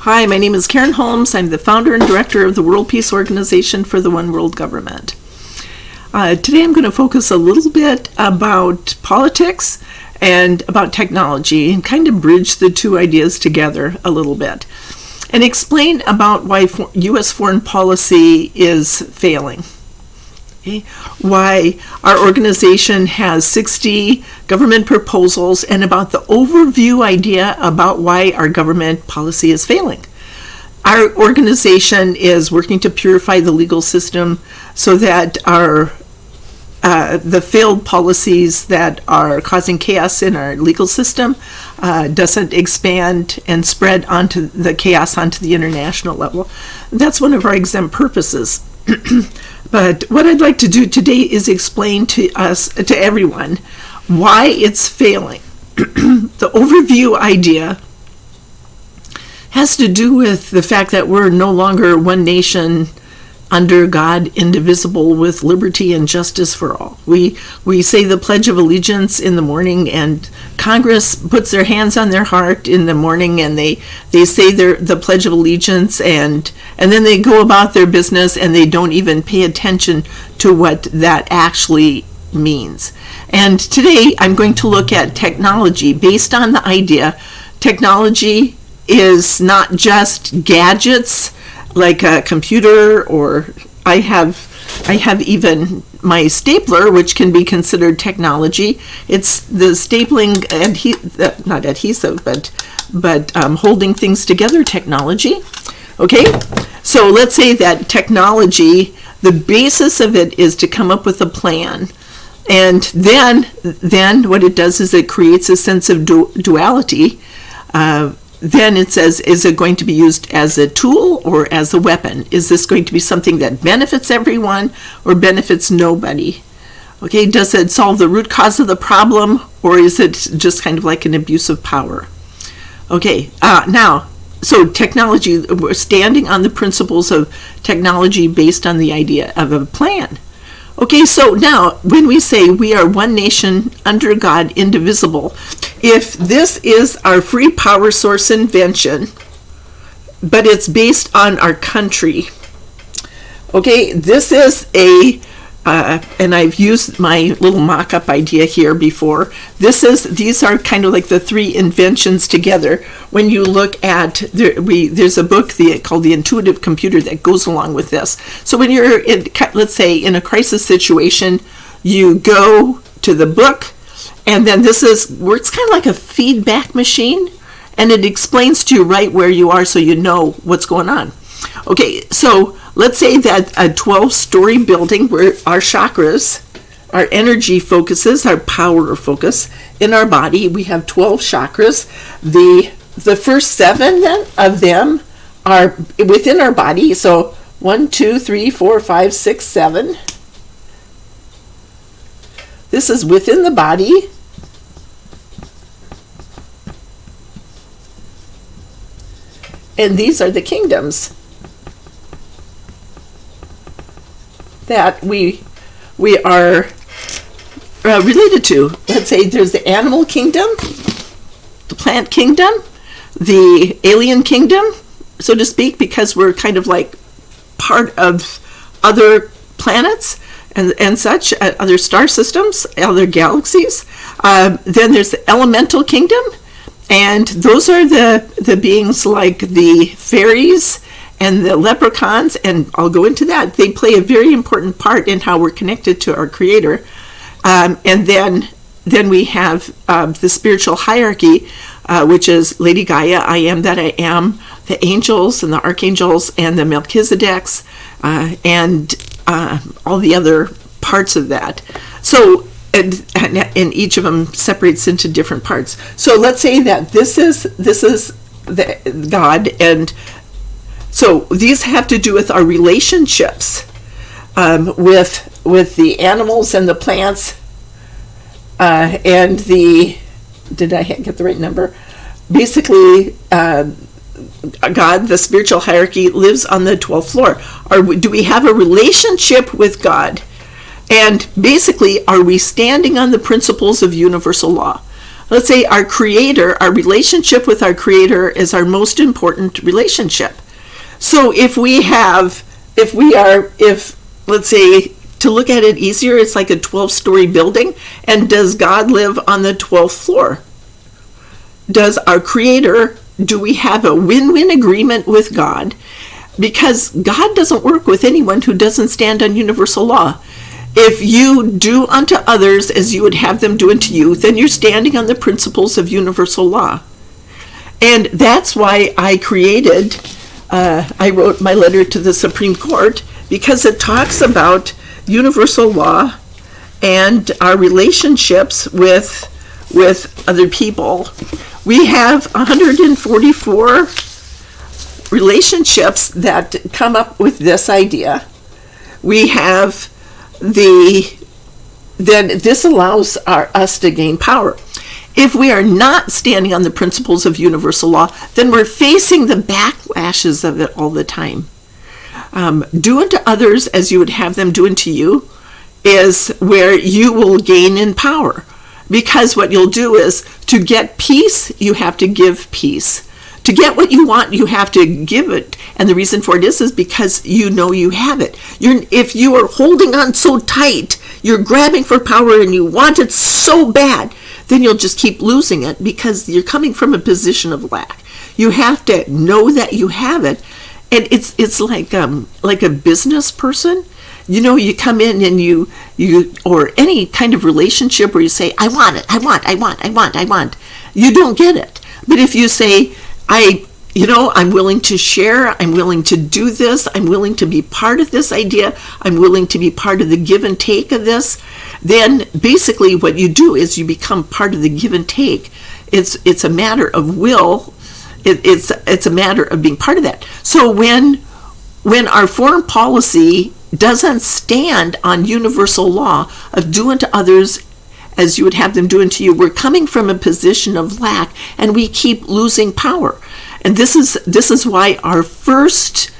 Hi, my name is Karen Holmes. I'm the founder and director of the World Peace Organization for the One World Government. Today I'm going to focus a little bit about politics and about technology and kind of bridge the two ideas together a little bit and explain about why U.S. foreign policy is failing. Okay. Why our organization has 60 government proposals and about the overview idea about why our government policy is failing. Our organization is working to purify the legal system so that the failed policies that are causing chaos in our legal system doesn't expand and spread onto the chaos onto the international level. That's one of our exempt purposes. But what I'd like to do today is explain to everyone, why it's failing. The overview idea has to do with the fact that we're no longer one nation under God, indivisible, with liberty and justice for all. We say the Pledge of Allegiance in the morning, and Congress puts their hands on their heart in the morning, and they say the Pledge of Allegiance, and then they go about their business, and they don't even pay attention to what that actually means. And today I'm going to look at technology based on the idea technology is not just gadgets like a computer, or I have even my stapler, which can be considered technology. It's the stapling, not adhesive, but holding things together technology. Okay, so let's say that technology, the basis of it is to come up with a plan, and then what it does is it creates a sense of duality. Then it says, is it going to be used as a tool or as a weapon? Is this going to be something that benefits everyone or benefits nobody? Okay, does it solve the root cause of the problem, or is it just kind of like an abuse of power? Okay, now, so technology, we're standing on the principles of technology based on the idea of a plan. Okay, so now when we say we are one nation under God, indivisible, if this is our free power source invention, but it's based on our country, okay, this is and I've used my little mock-up idea here before. These are kind of like the three inventions together. When you look at, there's a book called The Intuitive Computer that goes along with this. So when you're let's say in a crisis situation, you go to the book, and then this works kind of like a feedback machine, and it explains to you right where you are so you know what's going on. Okay, so let's say that a 12-story building where our chakras, our energy focuses, our power focus in our body, we have 12 chakras. The first 7 then of them are within our body. So 1, 2, 3, 4, 5, 6, 7. This is within the body. And these are the kingdoms that we are related to. Let's say there's the animal kingdom, the plant kingdom, the alien kingdom, so to speak, because we're kind of like part of other planets and such, other star systems, other galaxies. Then there's the elemental kingdom, and those are the beings like the fairies and the leprechauns, and I'll go into that. They play a very important part in how we're connected to our Creator. And then we have the spiritual hierarchy, which is Lady Gaia, I am that I am, the angels and the archangels and the Melchizedeks, and all the other parts of that. So, and each of them separates into different parts. So let's say that this is the God, and so these have to do with our relationships with the animals and the plants, and did I get the right number? Basically, God, the spiritual hierarchy, lives on the 12th floor. Do we have a relationship with God? And basically, are we standing on the principles of universal law? let's say our creator, our relationship with our creator is our most important relationship. So if let's say, to look at it easier, it's like a 12-story building, and does God live on the 12th floor? Does our creator, do we have a win-win agreement with God? Because God doesn't work with anyone who doesn't stand on universal law. If you do unto others as you would have them do unto you, then you're standing on the principles of universal law. And that's why I wrote my letter to the Supreme Court, because it talks about universal law and our relationships with other people. We have 144 relationships that come up with this idea. We have then this allows us to gain power. If we are not standing on the principles of universal law, then we're facing the backlashes of it all the time. Do unto others as you would have them do unto you is where you will gain in power. Because what you'll do is, to get peace, you have to give peace. To get what you want, you have to give it. And the reason for it is because you know you have it. If you are holding on so tight, you're grabbing for power and you want it so bad, then you'll just keep losing it, because you're coming from a position of lack. You have to know that you have it. And it's like a business person. You come in and you or any kind of relationship where you say, I want it, I want. You don't get it. But if you say, I'm willing to share, I'm willing to do this, I'm willing to be part of this idea, I'm willing to be part of the give and take of this, then basically what you do is you become part of the give and take. It's a matter of will. It's a matter of being part of that. So when our foreign policy doesn't stand on universal law of do unto others as you would have them do unto you, we're coming from a position of lack, and we keep losing power. And this is why our first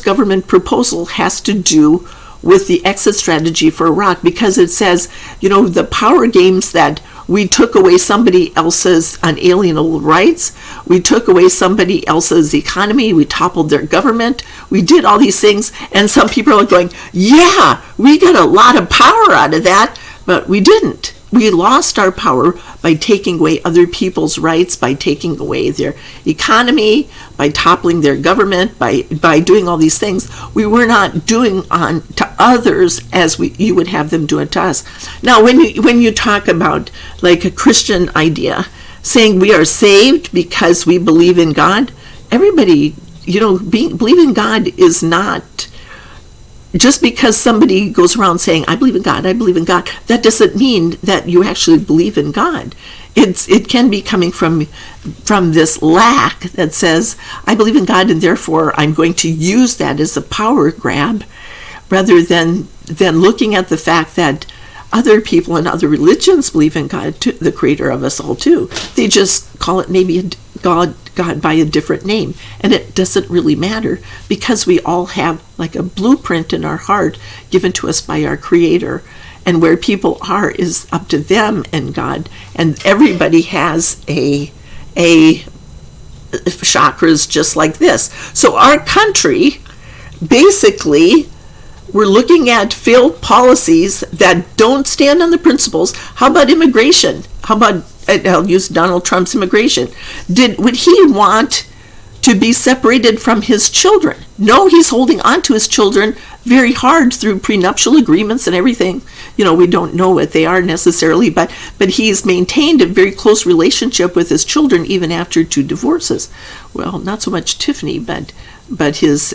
government proposal has to do with the exit strategy for Iraq, because it says, the power games that we took away somebody else's unalienable rights, we took away somebody else's economy, we toppled their government, we did all these things, and some people are going, yeah, we got a lot of power out of that, but we didn't. We lost our power by taking away other people's rights, by taking away their economy, by toppling their government, by doing all these things. We were not doing to others as you would have them do it to us. Now, when you talk about like a Christian idea, saying we are saved because we believe in God, everybody, believe in God is not just because somebody goes around saying, I believe in God, that doesn't mean that you actually believe in God. It can be coming from this lack that says, I believe in God and therefore I'm going to use that as a power grab, rather than looking at the fact that other people in other religions believe in God, too, the creator of us all too. They just call it maybe God by a different name, and it doesn't really matter, because we all have like a blueprint in our heart given to us by our creator, and where people are is up to them and God, and everybody has a chakras just like this. So our country, basically, we're looking at failed policies that don't stand on the principles. How about immigration? How about, I'll use Donald Trump's immigration. Would he want to be separated from his children? No, he's holding on to his children very hard through prenuptial agreements and everything. We don't know what they are necessarily, but he's maintained a very close relationship with his children even after 2 divorces. Well, not so much Tiffany, but his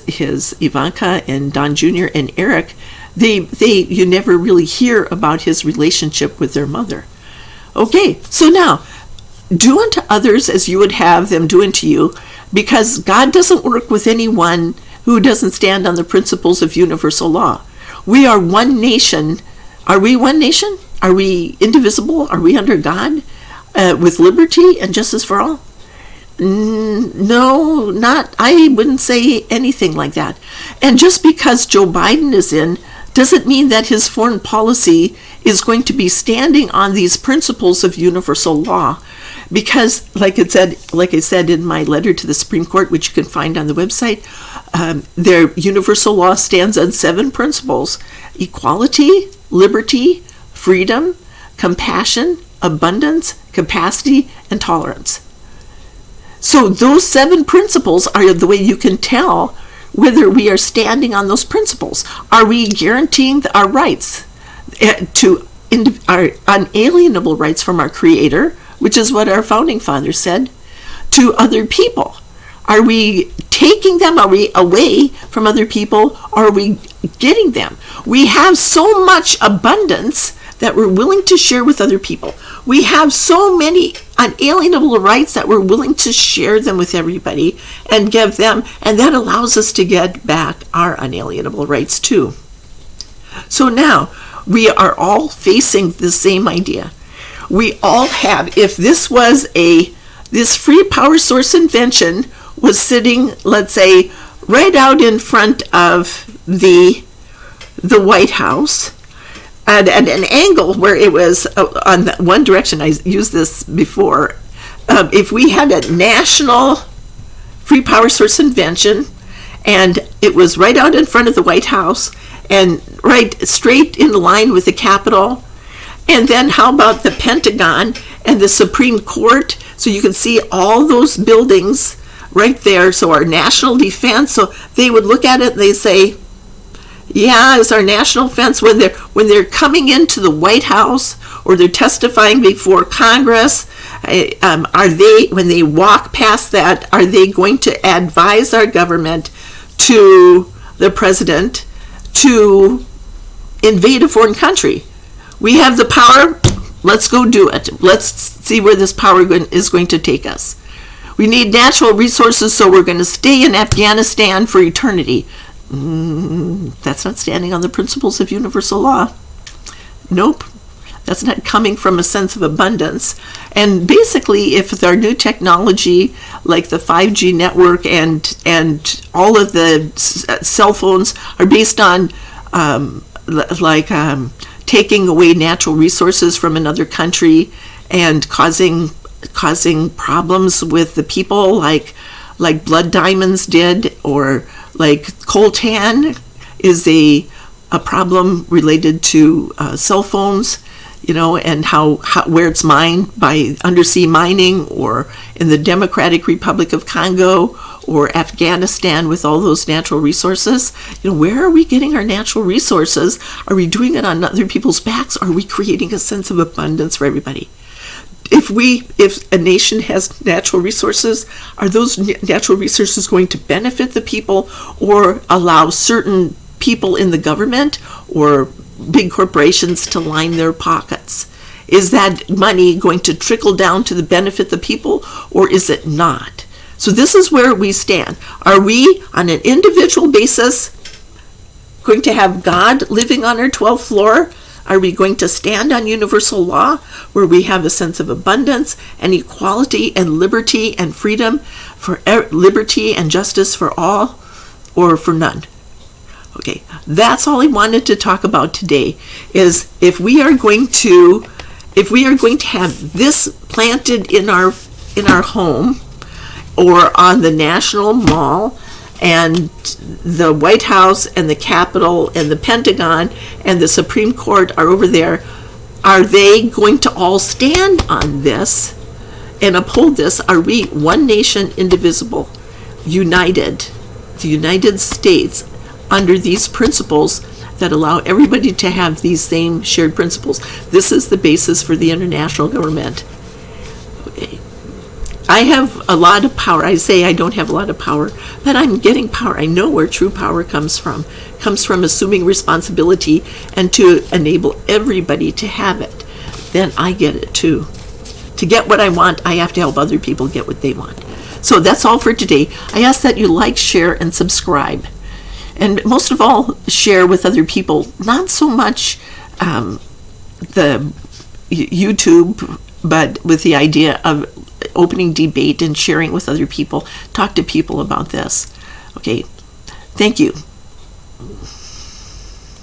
Ivanka and Don Jr. and Eric, you never really hear about his relationship with their mother. Okay, so now, do unto others as you would have them do unto you, because God doesn't work with anyone who doesn't stand on the principles of universal law. We are one nation. Are we one nation? Are we indivisible? Are we under God with liberty and justice for all? No, not. I wouldn't say anything like that. And just because Joe Biden is in doesn't mean that his foreign policy is going to be standing on these principles of universal law. Because, like I said in my letter to the Supreme Court, which you can find on the website, their universal law stands on 7 principles: equality, liberty, freedom, compassion, abundance, capacity, and tolerance. So those 7 principles are the way you can tell whether we are standing on those principles. Are we guaranteeing our rights, our unalienable rights from our Creator, which is what our founding fathers said, to other people? Are we taking them? Are we away from other people? Or are we getting them? We have so much abundance that we're willing to share with other people. We have so many unalienable rights that we're willing to share them with everybody and give them, and that allows us to get back our unalienable rights too. So now we are all facing the same idea. We all have, if this free power source invention was sitting, let's say, right out in front of the White House, at an angle where it was on the one direction. I used this before. If we had a national free power source invention, and it was right out in front of the White House, and right straight in line with the Capitol, and then how about the Pentagon and the Supreme Court? So you can see all those buildings right there. So our national defense. So they would look at it and they say, yeah, it's our national defense. When they're coming into the White House or they're testifying before Congress, are they, when they walk past that, are they going to advise our government to the president to invade a foreign country? We have the power. Let's go do it. Let's see where this power is going to take us. We need natural resources, so we're going to stay in Afghanistan for eternity. That's not standing on the principles of universal law. Nope. That's not coming from a sense of abundance. And basically, if our new technology, like the 5G network and all of the cell phones are based on taking away natural resources from another country and causing problems with the people, like blood diamonds did, or like coltan is a problem related to cell phones, and how where it's mined by undersea mining, or in the Democratic Republic of Congo or Afghanistan with all those natural resources. Where are we getting our natural resources? Are we doing it on other people's backs? Or are we creating a sense of abundance for everybody? If a nation has natural resources, are those natural resources going to benefit the people or allow certain people in the government or big corporations to line their pockets? Is that money going to trickle down to the benefit the people, or is it not? So this is where we stand. Are we, on an individual basis, going to have God living on our 12th floor? Are we going to stand on universal law, where we have a sense of abundance and equality and liberty and freedom, for liberty and justice for all, or for none? Okay, that's all I wanted to talk about today, is if we are going to have this planted in our home or on the National Mall, and the White House and the Capitol and the Pentagon and the Supreme Court are over there, are they going to all stand on this and uphold this? Are we one nation, indivisible, united, the United States, under these principles that allow everybody to have these same shared principles? This is the basis for the international government. Okay. I have a lot of power. I say I don't have a lot of power, but I'm getting power. I know where true power comes from. It comes from assuming responsibility and to enable everybody to have it. Then I get it too. To get what I want, I have to help other people get what they want. So that's all for today. I ask that you like, share, and subscribe. And most of all, share with other people. Not so much the YouTube, but with the idea of opening debate and sharing with other people. Talk to people about this. Okay, thank you.